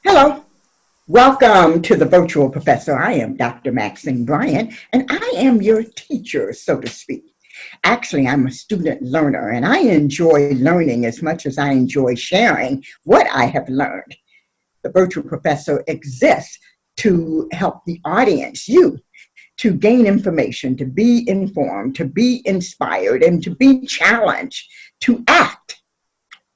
Hello, welcome to the Virtual Professor. I am Dr. Maxine Bryant, and I am your teacher, so to speak. Actually, I'm a student learner, and I enjoy learning as much as I enjoy sharing what I have learned. The Virtual Professor exists to help the audience, you, to gain information, to be informed, to be inspired, and to be challenged, to act,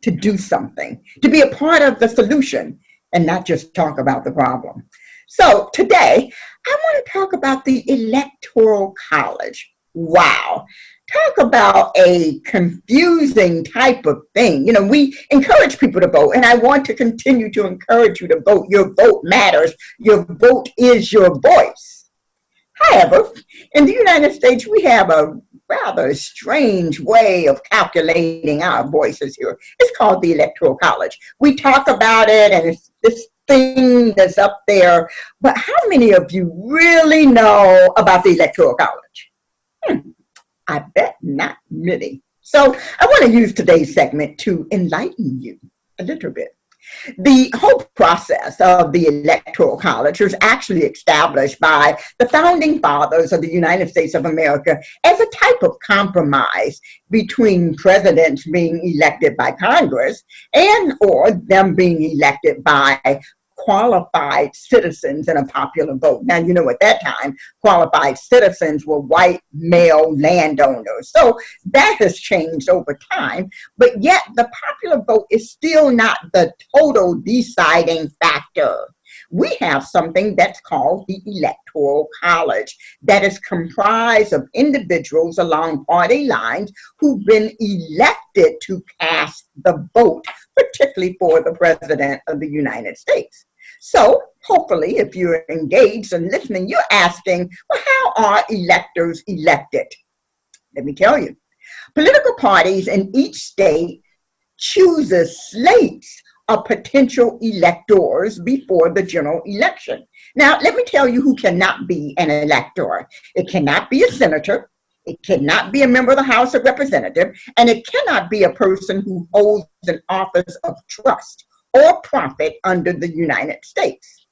to do something, to be a part of the solution and not just talk about the problem. So today, I want to talk about the Electoral College. Wow. Talk about a confusing type of thing. You know, we encourage people to vote, and I want to continue to encourage you to vote. Your vote matters. Your vote is your voice. However, in the United States, we have a rather strange way of calculating our voices here. It's called the Electoral College. We talk about it, and it's this thing that's up there, but how many of you really know about the Electoral College? I bet not many. So I want to use today's segment to enlighten you a little bit. The whole process of the Electoral College was actually established by the founding fathers of the United States of America as a type of compromise between presidents being elected by Congress and or them being elected by qualified citizens in a popular vote. Now, you know, at that time, qualified citizens were white male landowners. So that has changed over time, but yet the popular vote is still not the total deciding factor. We have something that's called the Electoral College that is comprised of individuals along party lines who've been elected to cast the vote, particularly for the President of the United States. So hopefully, if you're engaged and listening, you're asking, well, how are electors elected? Let me tell you. Political parties in each state chooses slates of potential electors before the general election. Now, let me tell you who cannot be an elector. It cannot be a senator. It cannot be a member of the House of Representatives, and it cannot be a person who holds an office of trust or profit under the United States.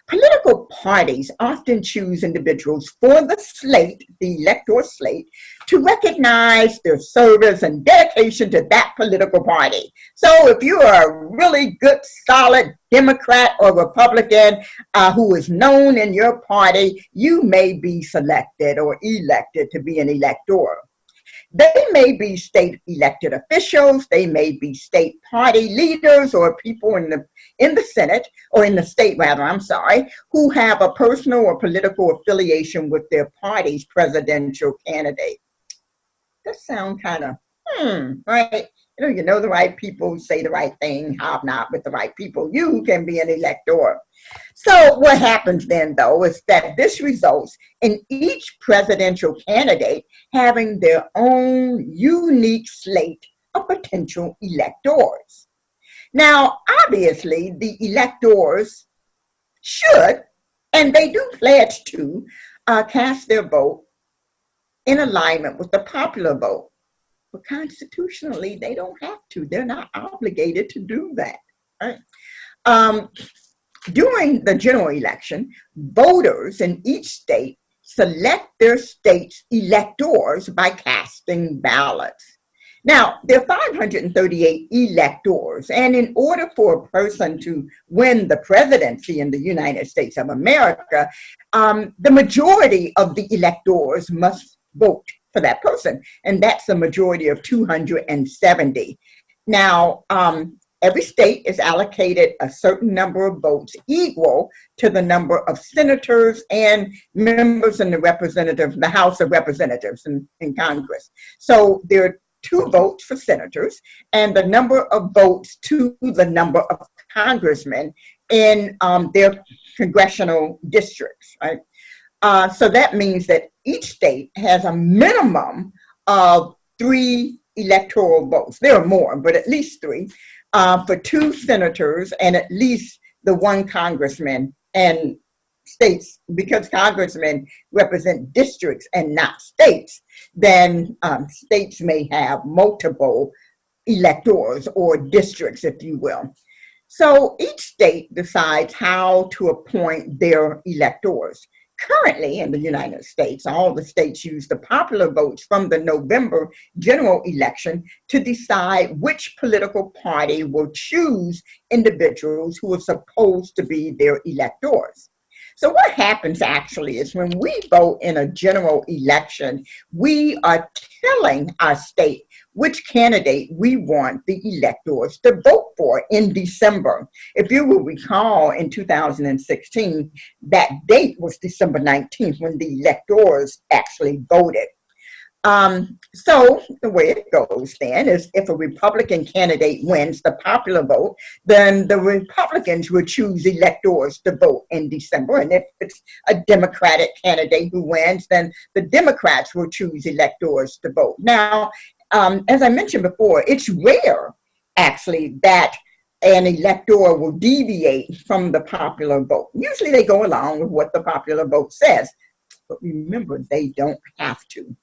Political parties often choose individuals for the slate, the electoral slate, to recognize their service and dedication to that political party. So if you are a really good, solid Democrat or Republican who is known in your party, you may be selected or elected to be an elector. They may be state elected officials, they may be state party leaders or people in the Senate, or in the state rather, who have a personal or political affiliation with their party's presidential candidate. That sounds kind of, right? You know the right people, say the right thing, hobnob with the right people. You can be an elector. So what happens then, though, is that this results in each presidential candidate having their own unique slate of potential electors. Now, obviously, the electors should, and they do pledge to, cast their vote in alignment with the popular vote. But constitutionally, they don't have to. They're not obligated to do that. Right? During the general election, voters in each state select their state's electors by casting ballots. Now, there are 538 electors, and in order for a person to win the presidency in the United States of America, the majority of the electors must vote for that person, and that's a majority of 270. Now, every state is allocated a certain number of votes equal to the number of senators and members in the House of Representatives in Congress. So there are 2 votes for senators and the number of votes to the number of congressmen in their congressional districts, right? So that means that each state has a minimum of 3 electoral votes. There are more, but at least 3 for 2 senators and at least the 1 congressman, and states, because congressmen represent districts and not states, then states may have multiple electors or districts, if you will. So each state decides how to appoint their electors. Currently in the United States, all the states use the popular votes from the November general election to decide which political party will choose individuals who are supposed to be their electors. So what happens actually is when we vote in a general election, we are telling our state which candidate we want the electors to vote for in December. If you will recall, in 2016, that date was December 19th when the electors actually voted. So the way it goes then is if a Republican candidate wins the popular vote, then the Republicans will choose electors to vote in December. And if it's a Democratic candidate who wins, then the Democrats will choose electors to vote. Now, as I mentioned before, it's rare actually that an elector will deviate from the popular vote. Usually they go along with what the popular vote says, but remember, they don't have to.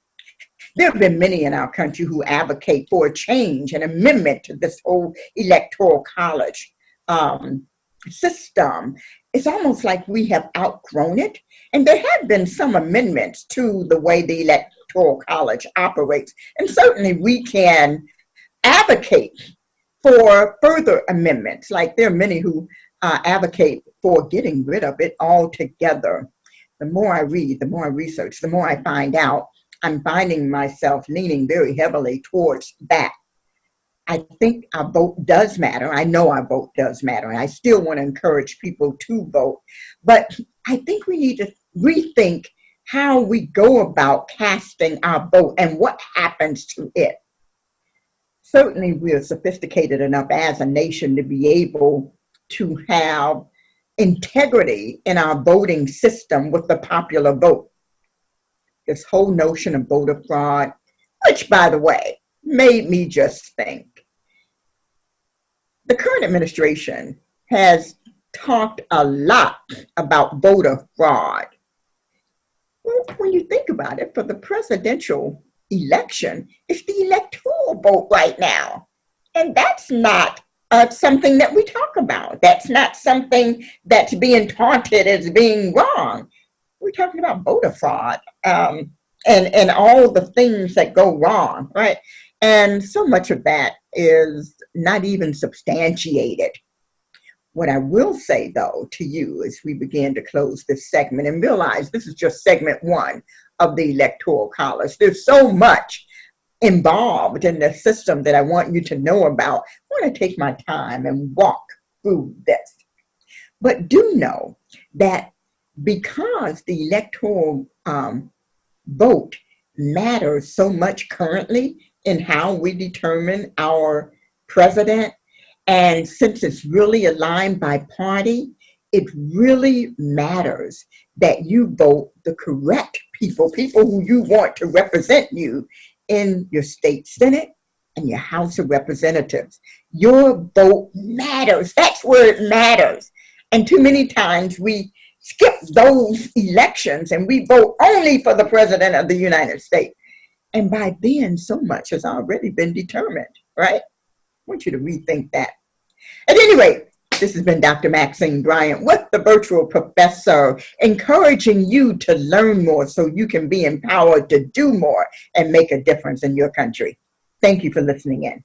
There have been many in our country who advocate for a change, an amendment to this whole Electoral College system. It's almost like we have outgrown it. And there have been some amendments to the way the Electoral College operates. And certainly we can advocate for further amendments. Like there are many who advocate for getting rid of it altogether. The more I read, the more I research, the more I find out, I'm finding myself leaning very heavily towards that. I think our vote does matter. I know our vote does matter. And I still want to encourage people to vote. But I think we need to rethink how we go about casting our vote and what happens to it. Certainly, we are sophisticated enough as a nation to be able to have integrity in our voting system with the popular vote. This whole notion of voter fraud, which, by the way, made me just think. The current administration has talked a lot about voter fraud. Well, when you think about it, for the presidential election, it's the electoral vote right now. And that's not something that we talk about. That's not something that's being taunted as being wrong. We're talking about voter fraud and all the things that go wrong, right? And so much of that is not even substantiated. What I will say, though, to you as we begin to close this segment and realize this is just segment one of the Electoral College. There's so much involved in the system that I want you to know about. I want to take my time and walk through this. But do know that because the electoral vote matters so much currently in how we determine our president, and since it's really aligned by party, it really matters that you vote the correct people who you want to represent you in your state senate and your House of Representatives. Your vote matters. That's where it matters. And too many times we skip those elections and we vote only for the President of the United States. And by then, so much has already been determined, right? I want you to rethink that. At any rate, this has been Dr. Maxine Bryant with the Virtual Professor, encouraging you to learn more so you can be empowered to do more and make a difference in your country. Thank you for listening in.